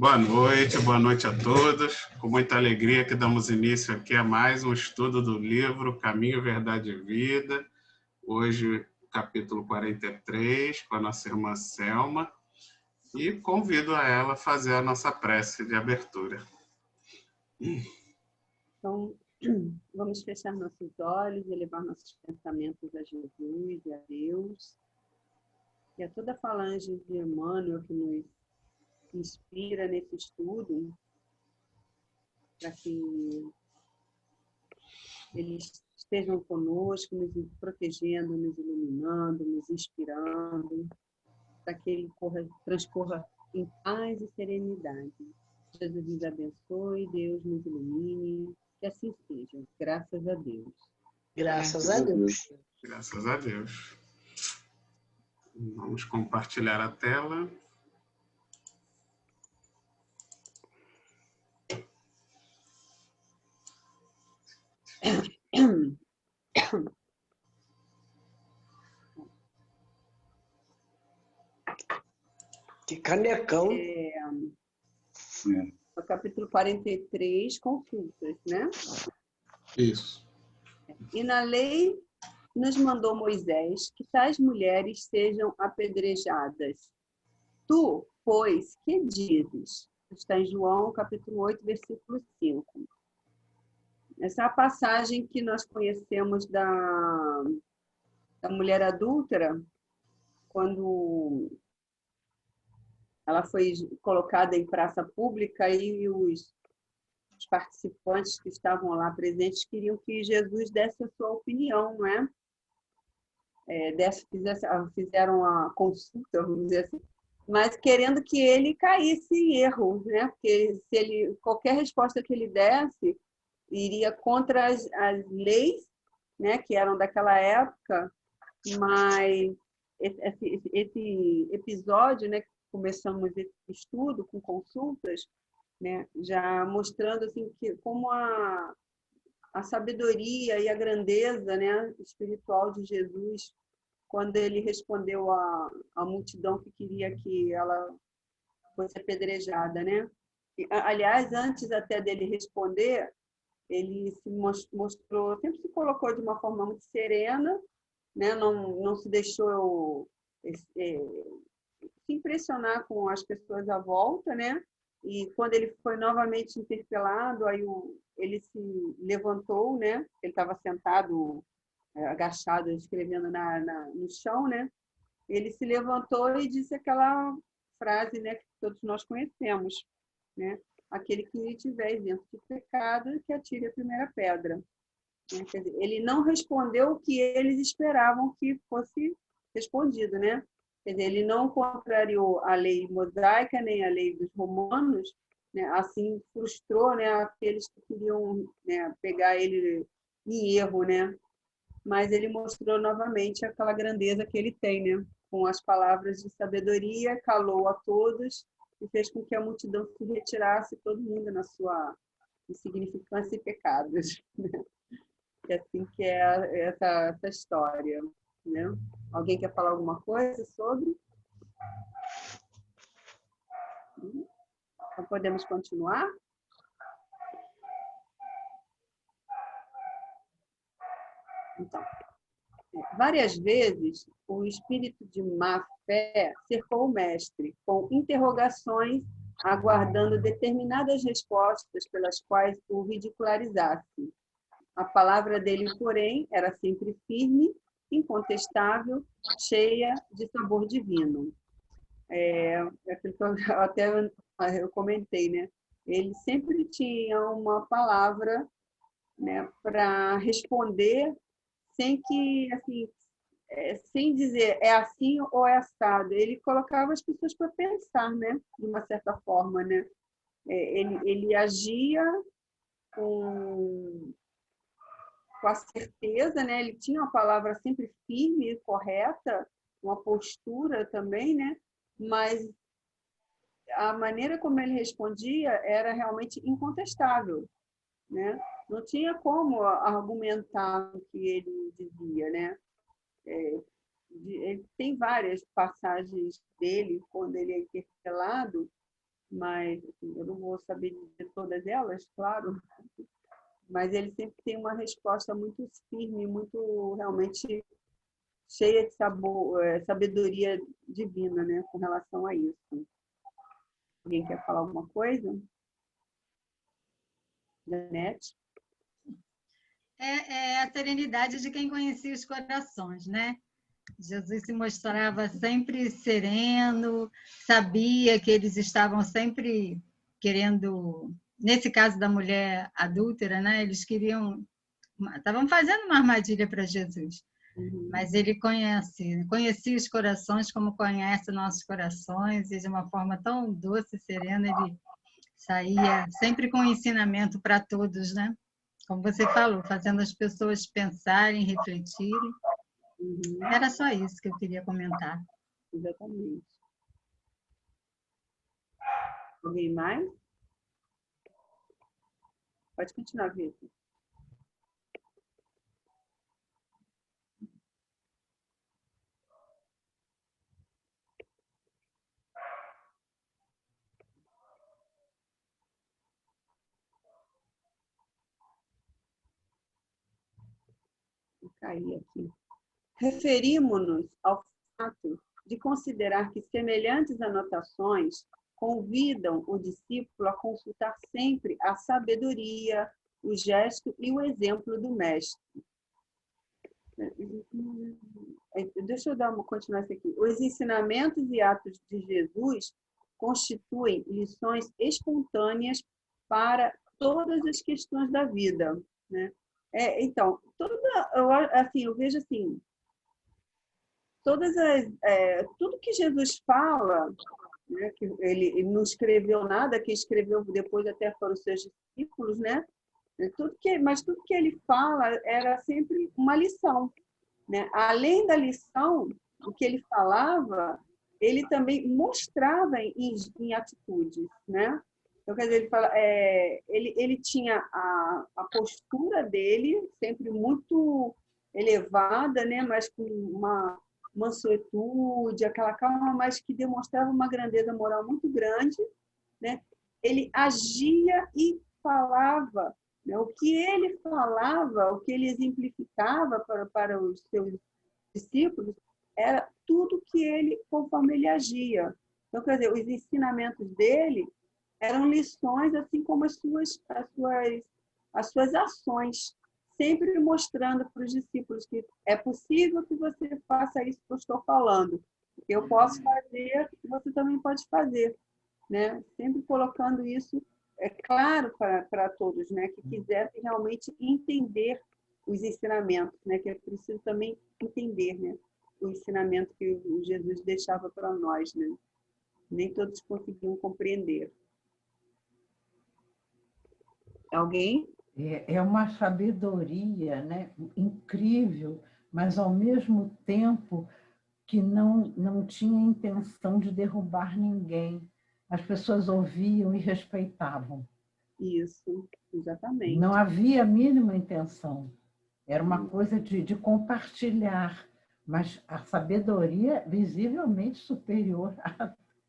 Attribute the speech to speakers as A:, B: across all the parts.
A: Boa noite a todos. Com muita alegria que damos início aqui a mais um estudo do livro Caminho, Verdade e Vida. Hoje, capítulo 43, com a nossa irmã Selma. E convido a ela a fazer a nossa prece de abertura.
B: Então, vamos fechar nossos olhos e levar nossos pensamentos a Jesus e a Deus. E a toda a falange de Emmanuel que nos inspira nesse estudo, para que eles estejam conosco, nos protegendo, nos iluminando, nos inspirando, para que ele transcorra em paz e serenidade. Jesus nos abençoe, Deus nos ilumine, que assim seja. Graças a Deus.
C: Graças a Deus.
A: Graças a Deus. Vamos compartilhar a tela.
C: Que canecão.
B: O capítulo 43, consultas, né?
A: Isso.
B: E na lei nos mandou Moisés que tais mulheres sejam apedrejadas. Tu, pois, que dizes? Está em João, capítulo 8, versículo 5. Essa é a passagem que nós conhecemos da mulher adúltera, quando ela foi colocada em praça pública e os participantes que estavam lá presentes queriam que Jesus desse a sua opinião, não é? Fizeram a consulta, vamos dizer assim, mas querendo que ele caísse em erro, né? Porque qualquer resposta que ele desse iria contra as leis, né, que eram daquela época, mas esse episódio, né, que começamos esse estudo com consultas, né, já mostrando assim que como a sabedoria e a grandeza, né, espiritual de Jesus, quando ele respondeu à multidão que queria que ela fosse apedrejada, né? E, aliás, antes até dele responder, ele se mostrou, sempre se colocou de uma forma muito serena, né? Não se deixou se impressionar com as pessoas à volta, né? E quando ele foi novamente interpelado, aí ele se levantou, né? Ele estava sentado, agachado, escrevendo no chão, né? Ele se levantou e disse aquela frase, né, que todos nós conhecemos, né? Aquele que tiver isento de pecado, que atire a primeira pedra. Né? Quer dizer, ele não respondeu o que eles esperavam que fosse respondido, né? Quer dizer, ele não contrariou a lei mosaica nem a lei dos romanos, né? Assim frustrou, né, aqueles que queriam, né, pegar ele em erro, né? Mas ele mostrou novamente aquela grandeza que ele tem, né? Com as palavras de sabedoria, calou a todos e fez com que a multidão se retirasse, todo mundo na sua insignificância e pecados. Né? É assim que é essa história. Né? Alguém quer falar alguma coisa sobre? Então, podemos continuar? Então, várias vezes o espírito de má fé cercou o mestre com interrogações, aguardando determinadas respostas pelas quais o ridicularizasse. A palavra dele, porém, era sempre firme, incontestável, cheia de sabor divino. Aquilo que eu comentei, né? Ele sempre tinha uma palavra, né, para responder sem que, assim, sem dizer é assim ou é assado. Ele colocava as pessoas para pensar, né, de uma certa forma, né? Ele agia com a certeza, né? Ele tinha uma palavra sempre firme e correta, uma postura também, né? Mas a maneira como ele respondia era realmente incontestável, né? Não tinha como argumentar o que ele dizia, né? Ele tem várias passagens dele quando ele é interpelado, mas assim, eu não vou saber dizer todas elas, claro, mas ele sempre tem uma resposta muito firme, muito realmente cheia de sabedoria divina, né, com relação a isso. Alguém quer falar alguma coisa? Janete?
D: É a serenidade de quem conhecia os corações, né? Jesus se mostrava sempre sereno, sabia que eles estavam sempre querendo, nesse caso da mulher adúltera, né? Eles estavam fazendo uma armadilha para Jesus. Mas ele conhecia os corações como conhece nossos corações, e de uma forma tão doce e serena, ele saía sempre com ensinamento para todos, né? Como você falou, fazendo as pessoas pensarem, refletirem. Era só isso que eu queria comentar.
B: Exatamente. Alguém mais? Pode continuar, Vitor. Vou cair aqui. Referimos-nos ao fato de considerar que semelhantes anotações convidam o discípulo a consultar sempre a sabedoria, o gesto e o exemplo do mestre. Deixa eu dar uma continuação aqui. Os ensinamentos e atos de Jesus constituem lições espontâneas para todas as questões da vida, né? Então, eu vejo assim, tudo que Jesus fala, né, que ele não escreveu nada, que escreveu depois até para os seus discípulos, né? Mas tudo que ele fala era sempre uma lição, né? Além da lição, o que ele falava, ele também mostrava em atitudes, né? Então, quer dizer, ele tinha a postura dele sempre muito elevada, né? Mas com uma mansuetude, aquela calma, mas que demonstrava uma grandeza moral muito grande, né? Ele agia e falava, né? O que ele falava, o que ele exemplificava para os seus discípulos, era tudo que ele, conforme ele agia. Então, quer dizer, os ensinamentos dele eram lições, assim como as suas ações, sempre mostrando para os discípulos que é possível que você faça isso que eu estou falando. Eu posso fazer, você também pode fazer, né? Sempre colocando isso, é claro, para todos, né? Que quisessem realmente entender os ensinamentos, né? Que é preciso também entender, né? O ensinamento que Jesus deixava para nós, né? Nem todos conseguiam compreender. Alguém?
E: É uma sabedoria, né, incrível, mas ao mesmo tempo que não tinha intenção de derrubar ninguém. As pessoas ouviam e respeitavam.
B: Isso, exatamente.
E: Não havia a mínima intenção. Era uma coisa de compartilhar, mas a sabedoria visivelmente superior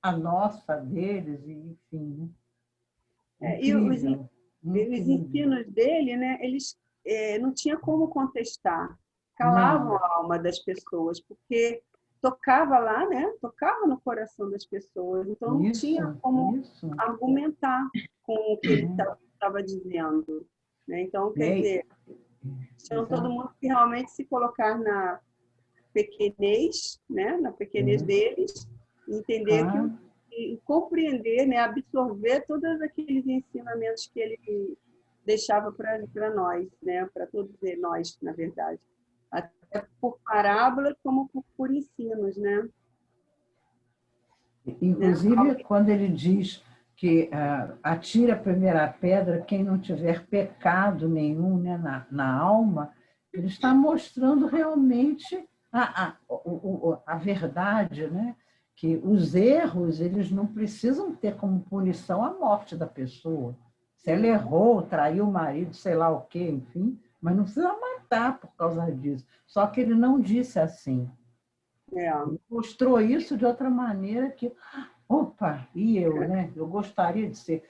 E: à nossa, deles, e enfim. Incrível.
B: Os ensinos dele, né, eles não tinha como contestar, calavam a alma das pessoas, porque tocava lá, né, tocava no coração das pessoas, então não tinha como argumentar com o que ele estava dizendo, né? Então, quer dizer, tinha todo mundo que realmente se colocar na pequenez, né, na pequenez deles, entender e compreender, né, absorver todos aqueles ensinamentos que ele deixava para nós, né, para todos nós, na verdade, até por parábolas como por ensinos, né?
E: Inclusive, né? Quando ele diz que atira a primeira pedra quem não tiver pecado nenhum, né, na alma, ele está mostrando realmente a verdade, né? Que os erros, eles não precisam ter como punição a morte da pessoa. Se ela errou, traiu o marido, sei lá o quê, enfim, mas não precisa matar por causa disso. Só que ele não disse assim. Ele mostrou isso de outra maneira que opa, e eu, né? Eu gostaria de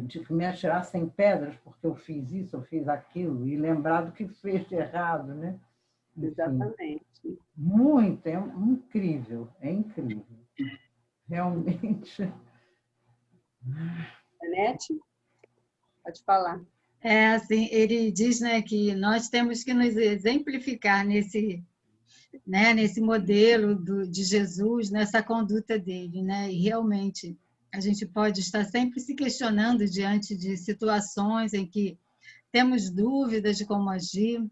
E: que me atirassem pedras porque eu fiz isso, eu fiz aquilo, e lembrar do que fez de errado, né? Enfim,
B: Exatamente.
E: muito, é incrível, realmente.
B: Anete, pode falar.
D: Assim, ele diz, né, que nós temos que nos exemplificar nesse modelo de Jesus, nessa conduta dele, né? E realmente a gente pode estar sempre se questionando diante de situações em que temos dúvidas de como agir.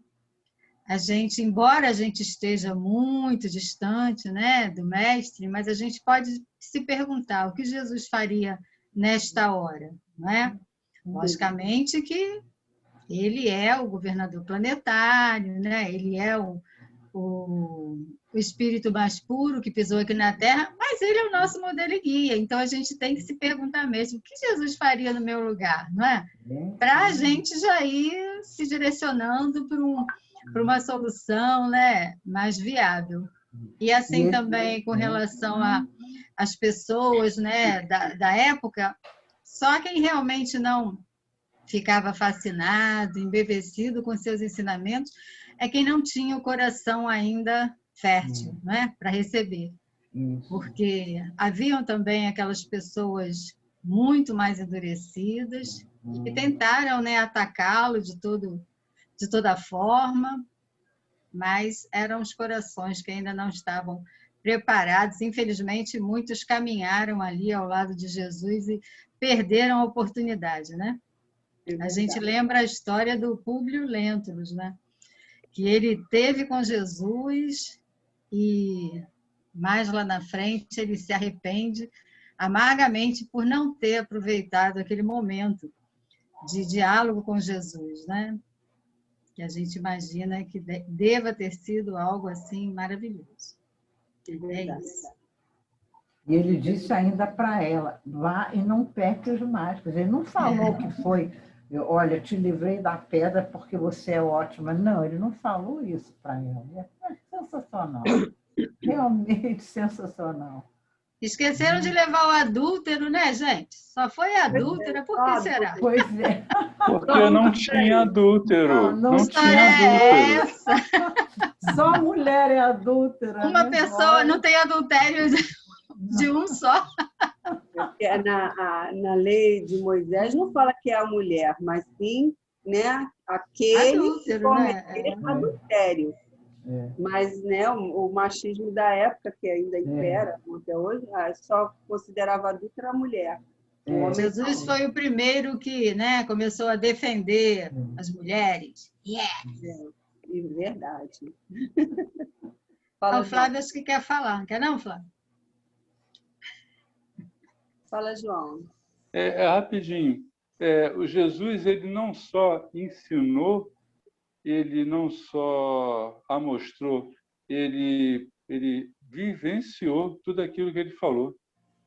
D: Embora a gente esteja muito distante, né, do mestre, mas a gente pode se perguntar o que Jesus faria nesta hora, não é? Logicamente que ele é o governador planetário, né? Ele é o espírito mais puro que pisou aqui na Terra, mas ele é o nosso modelo e guia. Então a gente tem que se perguntar mesmo o que Jesus faria no meu lugar, não é? Para a gente já ir se direcionando para uma solução, né, mais viável. E assim também com relação às pessoas, né, da época, só quem realmente não ficava fascinado, embevecido com seus ensinamentos, é quem não tinha o coração ainda fértil, né, para receber. Porque haviam também aquelas pessoas muito mais endurecidas que tentaram, né, atacá-lo de toda forma, mas eram os corações que ainda não estavam preparados. Infelizmente, muitos caminharam ali ao lado de Jesus e perderam a oportunidade, né? A gente lembra a história do Públio Lentulus, né? Que ele teve com Jesus e mais lá na frente ele se arrepende amargamente por não ter aproveitado aquele momento de diálogo com Jesus, né? Que a gente imagina que deva ter sido algo assim maravilhoso. É isso.
E: E ele disse ainda para ela, vá e não peques mais. Quer dizer, ele não falou que foi, olha, te livrei da pedra porque você é ótima. Não, ele não falou isso para ela. É sensacional. Realmente sensacional.
D: Esqueceram de levar o adúltero, né, gente? Só foi adúltera, por que será?
E: Pois é.
F: Porque não tinha adúltero. Não tinha adúltero.
D: Essa?
E: Só mulher é adúltera.
D: Uma pessoa não tem adultério de um só.
B: Na lei de Moisés não fala que é a mulher, mas sim, né, aquele
D: adúltero,
B: que cometeu adultério. Mas, né, o machismo da época, que ainda impera até hoje, só considerava adúltera a mulher.
D: Jesus foi o primeiro que, né, começou a defender as mulheres.
B: Verdade.
D: Fala, o Flávio acho que quer falar. Quer não, Flávio?
B: Fala, João.
F: Rapidinho. O Jesus, ele não só ensinou, ele não só amostrou, ele vivenciou tudo aquilo que ele falou.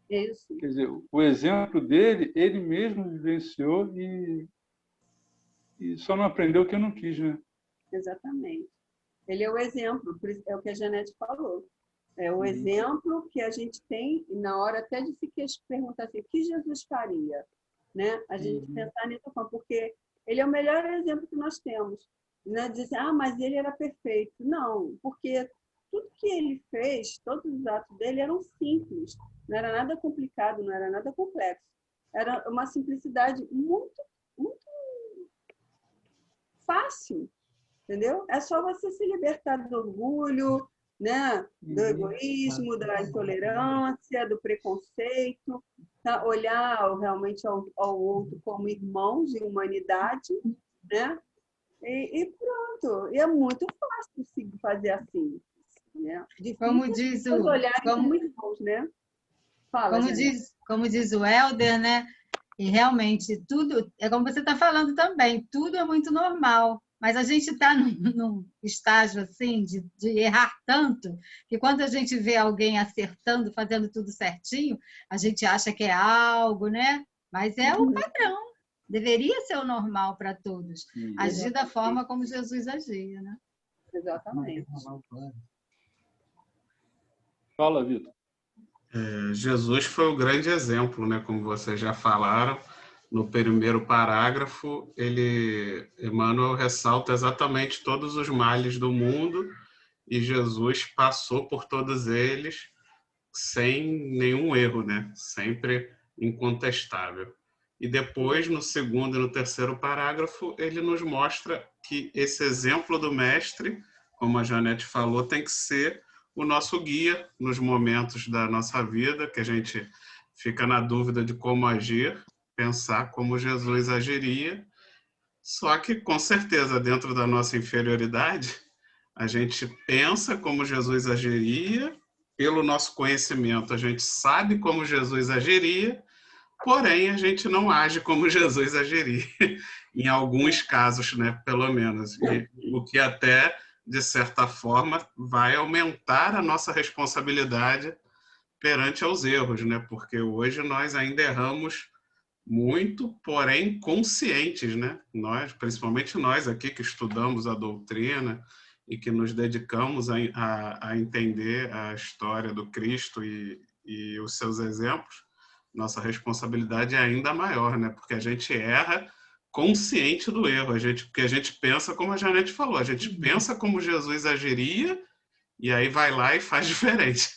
B: Isso.
F: Quer dizer, o exemplo dele, ele mesmo vivenciou e só não aprendeu o que eu não quis, né?
B: Exatamente. Ele é o exemplo, é o que a Janete falou. É o exemplo que a gente tem, na hora até de se perguntar assim, o que Jesus faria? Né? A gente pensar nisso, porque ele é o melhor exemplo que nós temos. Não é dizer, mas ele era perfeito. Não, porque tudo que ele fez, todos os atos dele eram simples. Não era nada complicado, não era nada complexo. Era uma simplicidade muito, muito fácil, entendeu? É só você se libertar do orgulho, né? Do egoísmo, da intolerância, do preconceito, tá? Olhar realmente ao outro como irmãos de humanidade, né? E pronto. E é muito fácil fazer assim, né?
D: Como diz o
B: como irmãos, né? Fala,
D: como diz o Helder, né? E realmente tudo é como você está falando também. Tudo é muito normal. Mas a gente está num estágio assim de errar tanto que quando a gente vê alguém acertando, fazendo tudo certinho, a gente acha que é algo, né? Mas é o padrão. Deveria ser o normal para todos. Agir da forma como Jesus agia, né?
B: Exatamente.
F: Fala, Vitor.
A: Jesus foi o grande exemplo, né? Como vocês já falaram, no primeiro parágrafo, Emmanuel ressalta exatamente todos os males do mundo e Jesus passou por todos eles sem nenhum erro, né? Sempre incontestável. E depois, no segundo e no terceiro parágrafo, ele nos mostra que esse exemplo do mestre, como a Janete falou, tem que ser o nosso guia nos momentos da nossa vida, que a gente fica na dúvida de como agir, pensar como Jesus agiria. Só que, com certeza, dentro da nossa inferioridade, a gente pensa como Jesus agiria, pelo nosso conhecimento, a gente sabe como Jesus agiria, porém, a gente não age como Jesus agiria, em alguns casos, né, pelo menos. E o que até, de certa forma, vai aumentar a nossa responsabilidade perante aos erros, né? Porque hoje nós ainda erramos muito, porém conscientes, né? Nós, principalmente nós aqui que estudamos a doutrina e que nos dedicamos a entender a história do Cristo e os seus exemplos, nossa responsabilidade é ainda maior, né? Porque a gente erra consciente do erro, porque a gente pensa, como a Janete falou, a gente pensa como Jesus agiria e aí vai lá e faz diferente.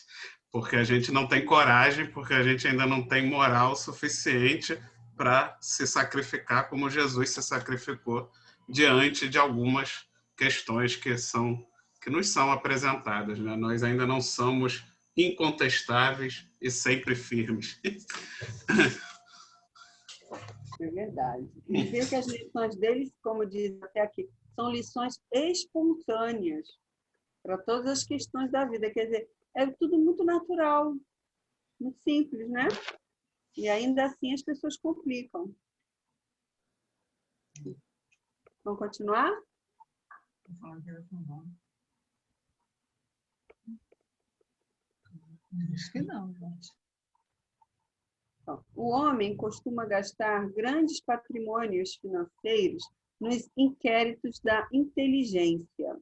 A: Porque a gente não tem coragem, porque a gente ainda não tem moral suficiente para se sacrificar como Jesus se sacrificou diante de algumas questões que nos são apresentadas, né? Nós ainda não somos incontestáveis e sempre firmes.
B: É verdade. E ver que as lições deles, como diz até aqui, são lições espontâneas para todas as questões da vida. Quer dizer, é tudo muito natural, muito simples, né? E ainda assim as pessoas complicam. Vamos continuar?
D: Acho que não, gente.
B: O homem costuma gastar grandes patrimônios financeiros nos inquéritos da inteligência.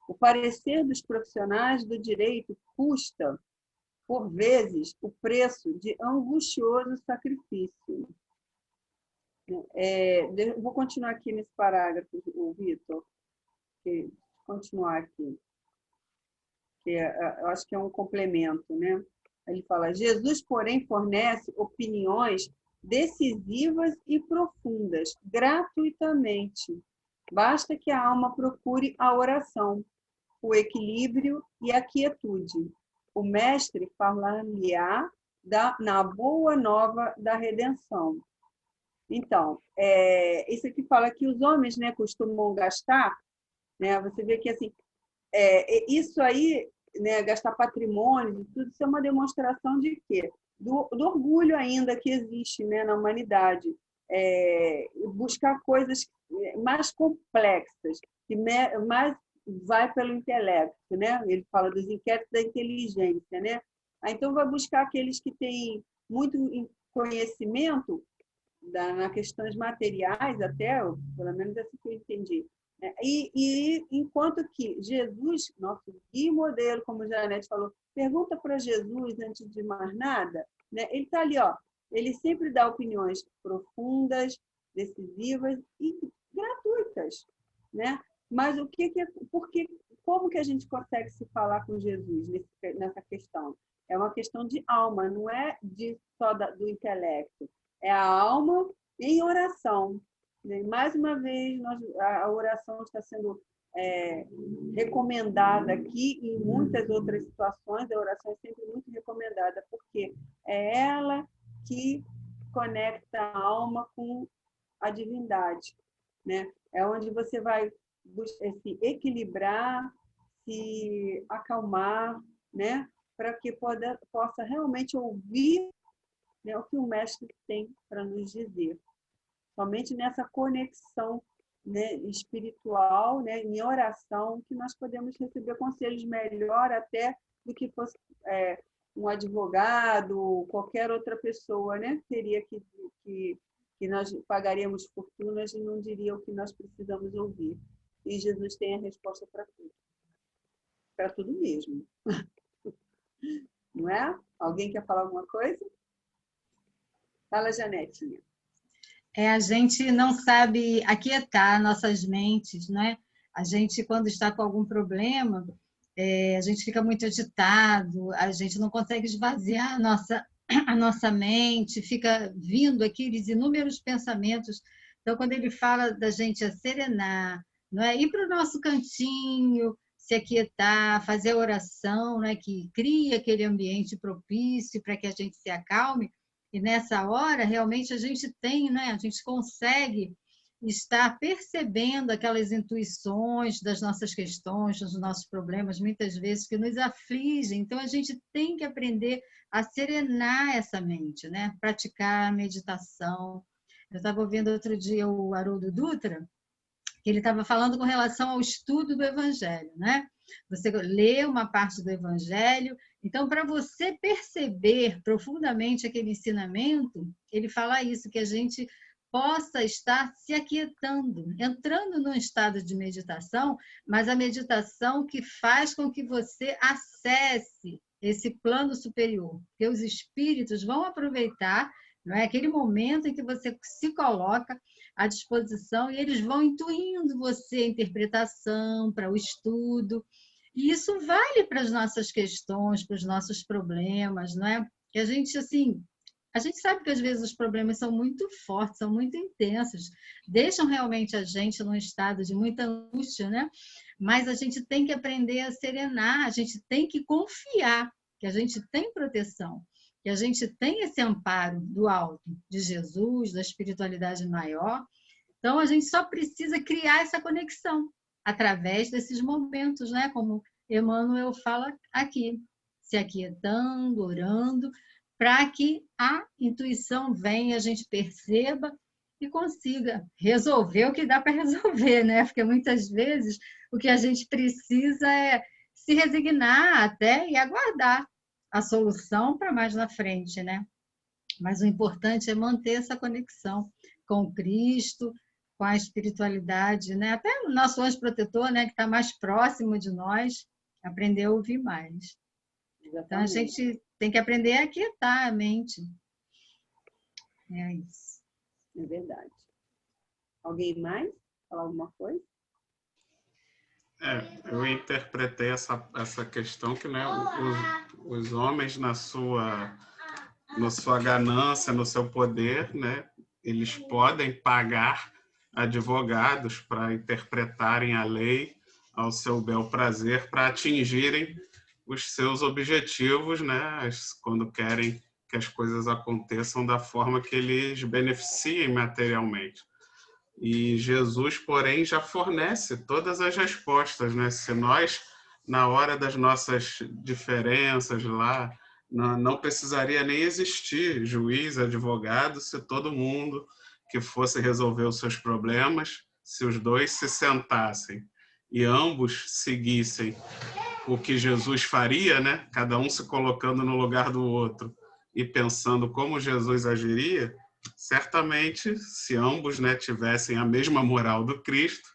B: O parecer dos profissionais do direito custa, por vezes, o preço de angustioso sacrifício. Vou continuar aqui nesse parágrafo, Vitor. Continuar aqui. Eu acho que é um complemento, né? Ele fala: Jesus, porém, fornece opiniões decisivas e profundas, gratuitamente. Basta que a alma procure a oração, o equilíbrio e a quietude. O mestre falar-lhe-á na boa nova da redenção. Então, isso aqui fala que os homens, né, costumam gastar, né? Você vê que assim, isso aí, né, gastar patrimônio e tudo, isso é uma demonstração de quê? Do orgulho ainda que existe, né, na humanidade. Buscar coisas mais complexas, que mais vai pelo intelecto, né? Ele fala dos inquéritos da inteligência, né? Então, vai buscar aqueles que têm muito conhecimento nas questões materiais, até, pelo menos assim que eu entendi. E enquanto que Jesus, nosso guia modelo, como a Janete falou, pergunta para Jesus antes de mais nada, né? Ele está ali, ó, ele sempre dá opiniões profundas, decisivas e gratuitas, né? Mas como que a gente consegue se falar com Jesus nessa questão? É uma questão de alma, não é só do intelecto. É a alma em oração. Mais uma vez, a oração está sendo recomendada aqui, e em muitas outras situações, a oração é sempre muito recomendada, porque é ela que conecta a alma com a divindade, né? É onde você vai se equilibrar, se acalmar, né? Para que possa realmente ouvir, né, o que o mestre tem para nos dizer. Somente nessa conexão, né, espiritual, né, em oração, que nós podemos receber conselhos melhor até do que fosse um advogado, qualquer outra pessoa, né? Teria que nós pagaríamos fortunas e não diria o que nós precisamos ouvir. E Jesus tem a resposta para tudo. Para tudo mesmo. não é? Alguém quer falar alguma coisa? Fala, Janetinha.
D: A gente não sabe aquietar nossas mentes, né? A gente, quando está com algum problema, a gente fica muito agitado, a gente não consegue esvaziar a nossa mente, fica vindo aqueles inúmeros pensamentos. Então, quando ele fala da gente serenar, não é? Ir para o nosso cantinho, se aquietar, fazer a oração, né? Que cria aquele ambiente propício para que a gente se acalme, e nessa hora, realmente, a gente tem, né? A gente consegue estar percebendo aquelas intuições das nossas questões, dos nossos problemas, muitas vezes, que nos afligem. Então, a gente tem que aprender a serenar essa mente, né? Praticar a meditação. Eu estava ouvindo outro dia o Haroldo Dutra, que ele estava falando com relação ao estudo do Evangelho, né? Você lê uma parte do Evangelho, então, para você perceber profundamente aquele ensinamento, ele fala isso, que a gente possa estar se aquietando, entrando num estado de meditação, mas a meditação que faz com que você acesse esse plano superior, porque os espíritos vão aproveitar, não é, aquele momento em que você se coloca à disposição e eles vão intuindo você a interpretação para o estudo. E isso vale para as nossas questões, para os nossos problemas, não é? Que a gente, assim, a gente sabe que às vezes os problemas são muito fortes, são muito intensos, deixam realmente a gente num estado de muita angústia, né? Mas a gente tem que aprender a serenar, a gente tem que confiar que a gente tem proteção, que a gente tem esse amparo do alto, de Jesus, da espiritualidade maior. Então, a gente só precisa criar essa conexão através desses momentos, né? Como Emmanuel fala aqui, se aquietando, orando, para que a intuição venha, a gente perceba e consiga resolver o que dá para resolver, né? Porque muitas vezes o que a gente precisa é se resignar até e aguardar a solução para mais na frente, né? Mas o importante é manter essa conexão com Cristo, com a espiritualidade, né? Até o nosso anjo protetor, né, que está mais próximo de nós, aprender a ouvir mais.
B: Exatamente.
D: Então, a gente tem que aprender a aquietar a mente. É isso.
B: É verdade. Alguém mais? Falar alguma coisa?
A: Eu interpretei essa questão que, né, os homens na sua ganância, no seu poder, né, eles podem pagar advogados para interpretarem a lei ao seu bel prazer, para atingirem os seus objetivos, né, quando querem que as coisas aconteçam da forma que eles beneficiem materialmente. E Jesus, porém, já fornece todas as respostas, né? Se nós, na hora das nossas diferenças lá, não precisaria nem existir juiz, advogado, se todo mundo que fosse resolver os seus problemas, se os dois se sentassem e ambos seguissem o que Jesus faria, né? Cada um se colocando no lugar do outro e pensando como Jesus agiria, certamente, se ambos, né, tivessem a mesma moral do Cristo,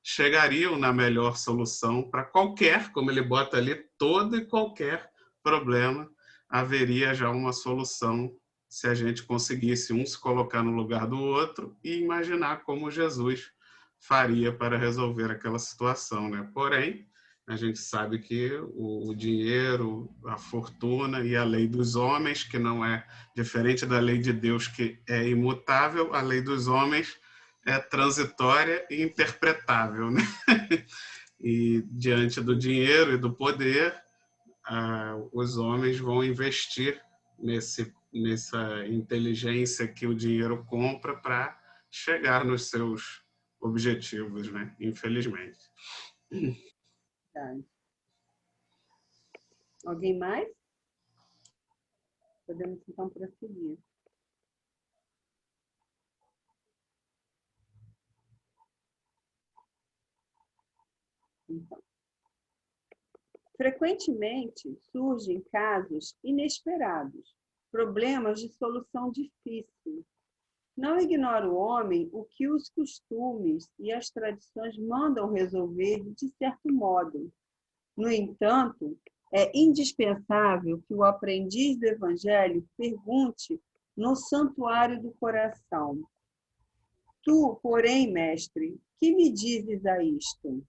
A: chegariam na melhor solução para qualquer, como ele bota ali, todo e qualquer problema, haveria já uma solução se a gente conseguisse um se colocar no lugar do outro e imaginar como Jesus faria para resolver aquela situação, né? Porém, a gente sabe que o dinheiro, a fortuna e a lei dos homens, que não é diferente da lei de Deus, que é imutável, a lei dos homens é transitória e interpretável, né? E diante do dinheiro e do poder, os homens vão investir nessa inteligência que o dinheiro compra para chegar nos seus objetivos, né? Infelizmente.
B: Alguém mais? Podemos então prosseguir. Então, frequentemente surgem casos inesperados, problemas de solução difícil. Não ignora o homem o que os costumes e as tradições mandam resolver de certo modo. No entanto, É indispensável que o aprendiz do Evangelho pergunte no santuário do coração: Tu, porém, mestre, que me dizes a isto?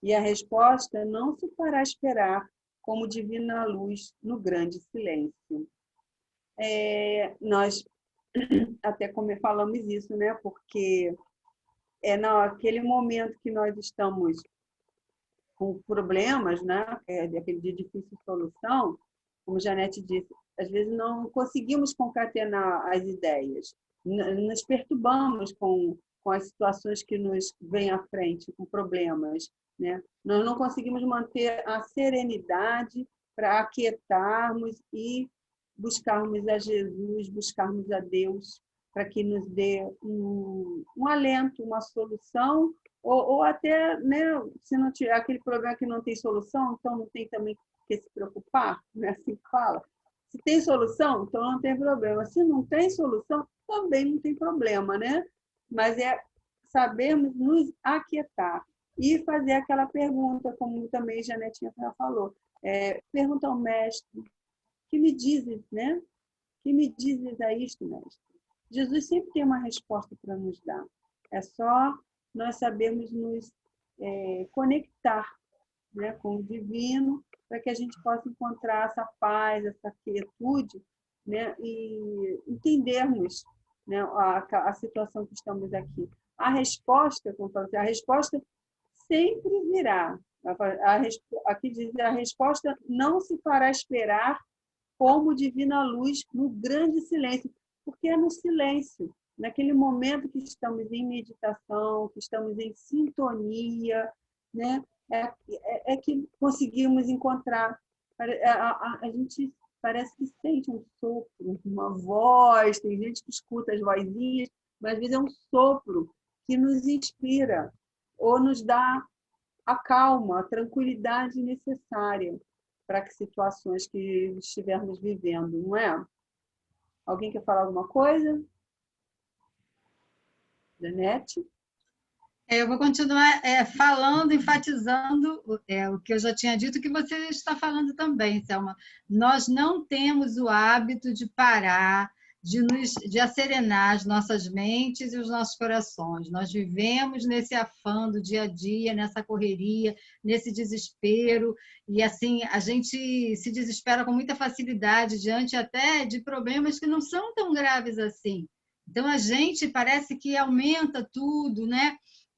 B: E a resposta não se fará esperar, como divina luz no grande silêncio. Nós até como falamos isso, né? Porque é naquele momento que nós estamos com problemas, né? Aquele de difícil solução, como Janete disse, às vezes não conseguimos concatenar as ideias, nos perturbamos com as situações que nos vêm à frente, com problemas, né? Nós não conseguimos manter a serenidade para aquietarmos e buscarmos a Jesus, buscarmos a Deus, para que nos dê um alento, uma solução, ou até, né, se não tiver aquele problema que não tem solução, então não tem também que se preocupar, né? Assim que fala. Se tem solução, então não tem problema. Se não tem solução, também não tem problema, né? Mas é sabermos nos aquietar e fazer aquela pergunta, como também Janetinha já falou. Pergunta ao mestre: que me dizes, né? Que me dizes a isto, mestre? Jesus sempre tem uma resposta para nos dar. É só nós sabermos nos conectar, né, com o divino, para que a gente possa encontrar essa paz, essa quietude, né, e entendermos, né, a situação que estamos aqui. A resposta, como eu falei, a resposta sempre virá. Aqui diz: a resposta não se fará esperar, como divina luz no grande silêncio, porque é no silêncio, naquele momento que estamos em meditação, que estamos em sintonia, né? É que conseguimos encontrar. A gente parece que sente um sopro, uma voz, tem gente que escuta as vozinhas, mas às vezes é um sopro que nos inspira ou nos dá a calma, a tranquilidade necessária para que situações que estivermos vivendo, não é? Alguém quer falar alguma coisa? Janete?
D: Eu vou continuar falando, enfatizando o que eu já tinha dito, que você está falando também, Selma. Nós não temos o hábito de parar, de acerenar as nossas mentes e os nossos corações. Nós vivemos nesse afã do dia a dia, nessa correria, nesse desespero, e assim a gente se desespera com muita facilidade diante até de problemas que não são tão graves assim. Então a gente parece que aumenta tudo, né?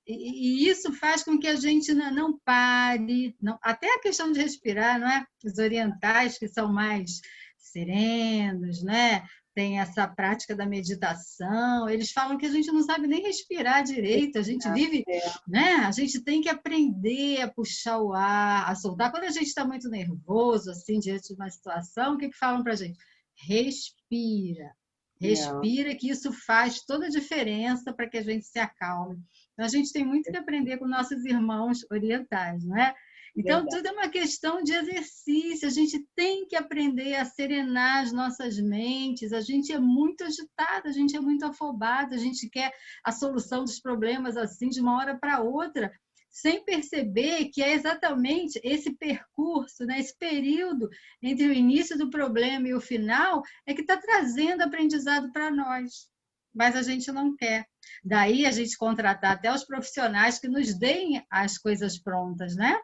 D: E isso faz com que a gente não pare, até a questão de respirar, não é? Os orientais, que são mais serenos, né? Tem essa prática da meditação, eles falam que a gente não sabe nem respirar direito, a gente vive, né? A gente tem que aprender a puxar o ar, a soltar. Quando a gente está muito nervoso, assim, diante de uma situação, o que falam para a gente? Respira. Respira, que isso faz toda a diferença para que a gente se acalme. Então, a gente tem muito que aprender com nossos irmãos orientais, não é? Então, verdade. Tudo é uma questão de exercício, a gente tem que aprender a serenar as nossas mentes, a gente é muito agitado, a gente é muito afobado, a gente quer a solução dos problemas assim de uma hora para outra, sem perceber que é exatamente esse percurso, né, esse período entre o início do problema e o final é que está trazendo aprendizado para nós, mas a gente não quer. Daí a gente contratar até os profissionais que nos deem as coisas prontas, né?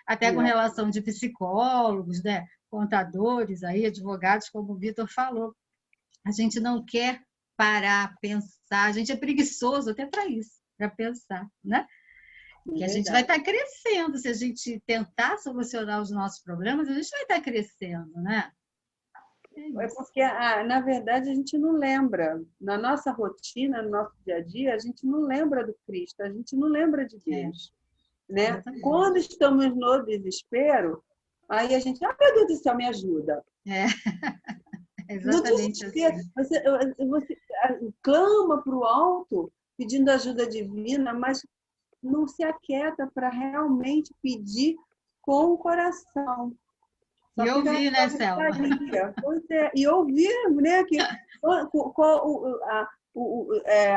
D: Até com relação de psicólogos, né? Contadores, aí, advogados, como o Vitor falou. A gente não quer parar, pensar, a gente é preguiçoso até para isso, para pensar, né? Que a gente vai estar crescendo, se a gente tentar solucionar os nossos problemas, a gente vai estar crescendo, né?
B: É porque, na verdade, a gente não lembra. Na nossa rotina, no nosso dia a dia, a gente não lembra do Cristo, a gente não lembra de Deus. Né? Quando estamos no desespero, aí a gente, meu Deus do céu, me ajuda.
D: Exatamente assim.
B: Você clama para o alto, pedindo ajuda divina, mas não se aquieta para realmente pedir com o coração.
D: E ouvir, né, Selma?
B: E ouvir, né, que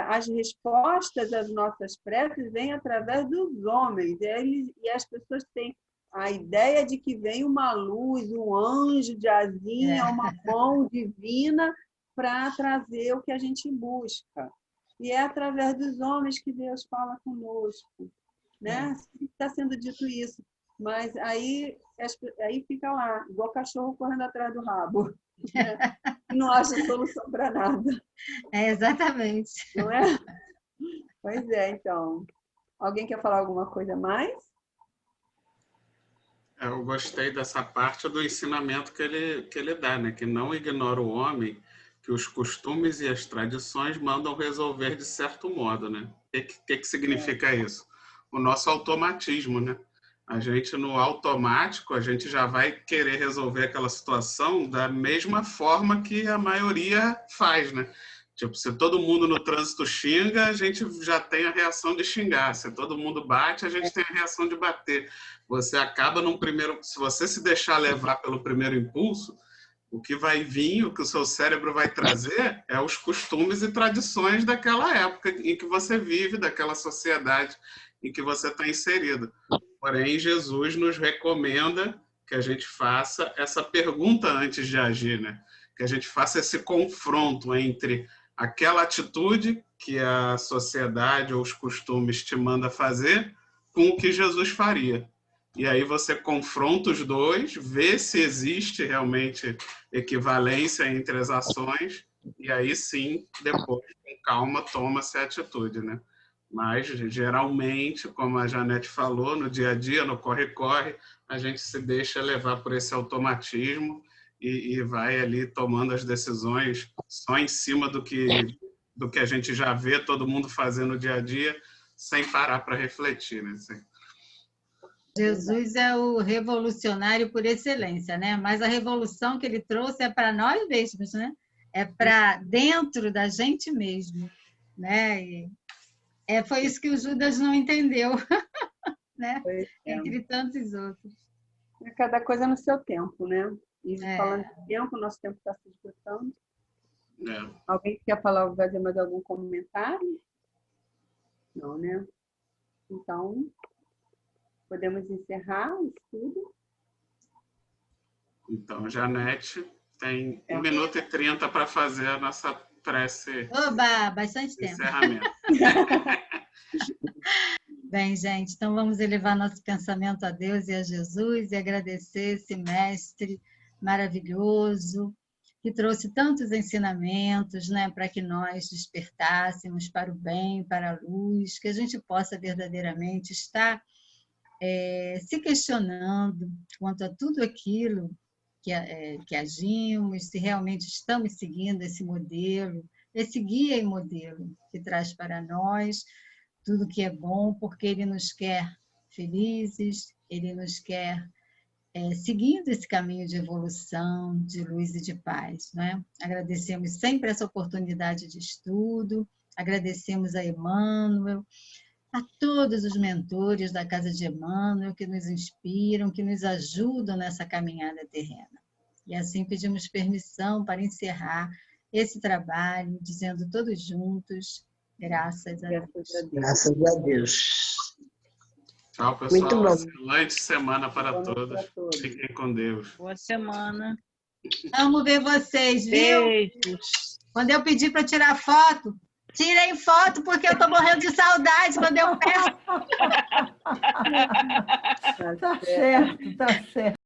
B: as respostas às nossas preces vêm através dos homens. E as pessoas têm a ideia de que vem uma luz, um anjo de asinha, uma mão divina para trazer o que a gente busca. E é através dos homens que Deus fala conosco, né? Está sendo dito isso. Mas aí fica lá, igual cachorro correndo atrás do rabo. Né? Não acha solução para nada.
D: Exatamente.
B: Não é? Pois é, então. Alguém quer falar alguma coisa mais?
A: Eu gostei dessa parte do ensinamento que ele dá, né? Que não ignora o homem, que os costumes e as tradições mandam resolver de certo modo, né? O que significa isso? O nosso automatismo, né? A gente, no automático, a gente já vai querer resolver aquela situação da mesma forma que a maioria faz, né? Tipo, se todo mundo no trânsito xinga, a gente já tem a reação de xingar. Se todo mundo bate, a gente tem a reação de bater. Você acaba se você se deixar levar pelo primeiro impulso, o que vai vir, o que o seu cérebro vai trazer é os costumes e tradições daquela época em que você vive, daquela sociedade em que você está inserido. Porém, Jesus nos recomenda que a gente faça essa pergunta antes de agir, né? Que a gente faça esse confronto entre aquela atitude que a sociedade ou os costumes te manda fazer com o que Jesus faria. E aí você confronta os dois, vê se existe realmente equivalência entre as ações, e aí sim, depois, com calma, toma-se a atitude, né? Mas, geralmente, como a Janete falou, no dia a dia, no corre-corre, a gente se deixa levar por esse automatismo e vai ali tomando as decisões só em cima do que a gente já vê todo mundo fazendo no dia a dia, sem parar para refletir, né? Assim.
D: Jesus é o revolucionário por excelência, né? Mas a revolução que ele trouxe é para nós mesmos, né? É para dentro da gente mesmo, né? Foi isso que o Judas não entendeu, né? Entre tantos outros.
B: Cada coisa no seu tempo, né? E falando de tempo, nosso tempo está se esgotando. Alguém quer falar, fazer mais algum comentário? Não, né? Então, podemos encerrar o estudo.
A: Então, Janete tem 1 minuto e 30 para fazer a nossa prece.
D: Oba, bastante tempo.
A: Encerramento.
D: Bem, gente, então vamos elevar nosso pensamento a Deus e a Jesus e agradecer esse mestre maravilhoso que trouxe tantos ensinamentos, né, para que nós despertássemos para o bem, para a luz, que a gente possa verdadeiramente estar se questionando quanto a tudo aquilo que agimos, se realmente estamos seguindo esse modelo, esse guia e modelo que traz para nós tudo que é bom, porque ele nos quer felizes, ele nos quer seguindo esse caminho de evolução, de luz e de paz, né? Agradecemos sempre essa oportunidade de estudo, agradecemos a Emmanuel, a todos os mentores da Casa de Emmanuel que nos inspiram, que nos ajudam nessa caminhada terrena. E assim pedimos permissão para encerrar esse trabalho, dizendo todos juntos, graças a Deus.
C: Graças a Deus.
A: Tchau, pessoal.
C: Muito bom.
A: Excelente semana para todos. Fiquem com Deus.
G: Boa semana.
D: Vamos ver vocês, viu?
G: Beijos.
D: Quando eu pedir para tirar foto, tirem foto, porque eu estou morrendo de saudade quando eu peço.
E: Tá certo, tá certo.